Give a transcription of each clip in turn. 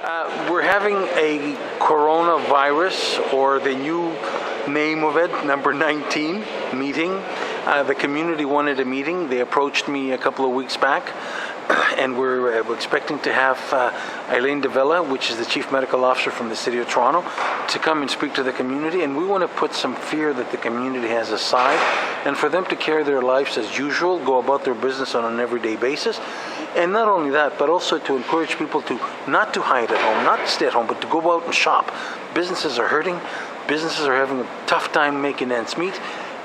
We're having a coronavirus, or the new name of it, number 19, meeting. The community wanted a meeting. They approached me a couple of weeks back, and we're expecting to have Elaine Davila, which is the Chief Medical Officer from the City of Toronto, to come and speak to the community. And we want to put some fear that the community has aside, and for them to carry their lives as usual, go about their business on an everyday basis. And not only that, but also to encourage people to not to hide at home, not to stay at home, but to go out and shop. Businesses are hurting. Businesses are having a tough time making ends meet,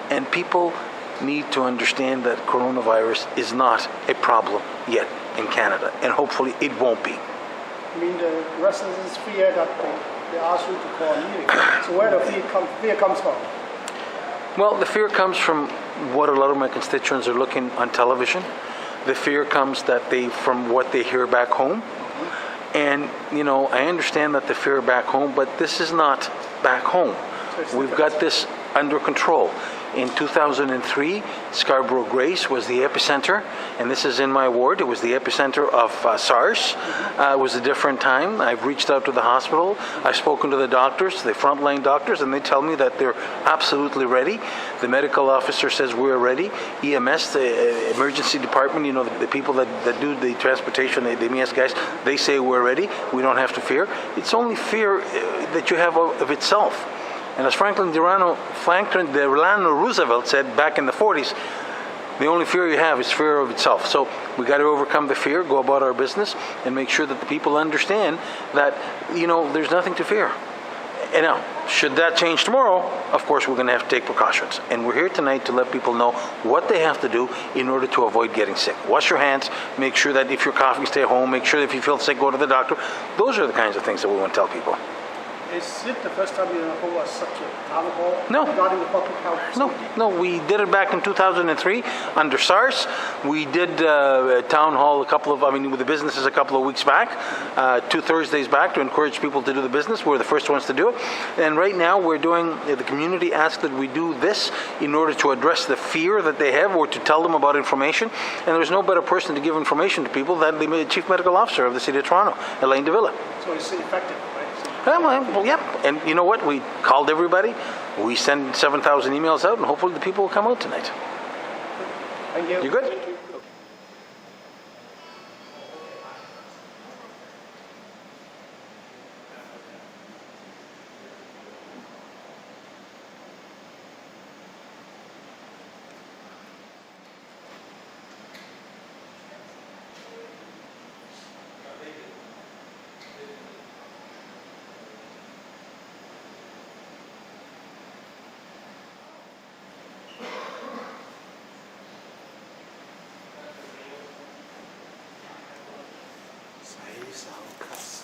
and people need to understand that coronavirus is not a problem yet in Canada, and hopefully it won't be. I mean, the residents fear that they ask you to call a meeting. So where the fear comes from? Well, the fear comes from what a lot of my constituents are looking on television. The fear comes from what they hear back home. And, you know, I understand that the fear back home, but this is not back home. We've got this under control. In 2003, Scarborough Grace was the epicenter, and this is in my ward. It was the epicenter of SARS. It was a different time. I've reached out to the hospital. I've spoken to the doctors, the frontline doctors, and they tell me that they're absolutely ready. The medical officer says we're ready. EMS, the emergency department, you know, the people that do the transportation, the EMS guys, they say we're ready. We don't have to fear. It's only fear that you have of itself. And as Franklin Delano Roosevelt said back in the 40s, the only fear you have is fear of itself. So we got to overcome the fear, go about our business, and make sure that the people understand that, you know, there's nothing to fear. And now, should that change tomorrow, of course we're going to have to take precautions. And we're here tonight to let people know what they have to do in order to avoid getting sick. Wash your hands, make sure that if you're coughing, stay home, make sure that if you feel sick, go to the doctor. Those are the kinds of things that we want to tell people. Is it the first time you hold such a town hall regarding the public health? No, we did it back in 2003 under SARS. We did a town hall with the businesses a couple of weeks back, 2 Thursdays back, to encourage people to do the business. We're the first ones to do it. And right now we're doing, the community asked that we do this in order to address the fear that they have, or to tell them about information. And there's no better person to give information to people than the Chief Medical Officer of the City of Toronto, Elaine Davila. So it's effective, right? Well, yep. And you know what? We called everybody. We send 7,000 emails out, and hopefully the people will come out tonight. Thank you. You good? Sei, Salcas.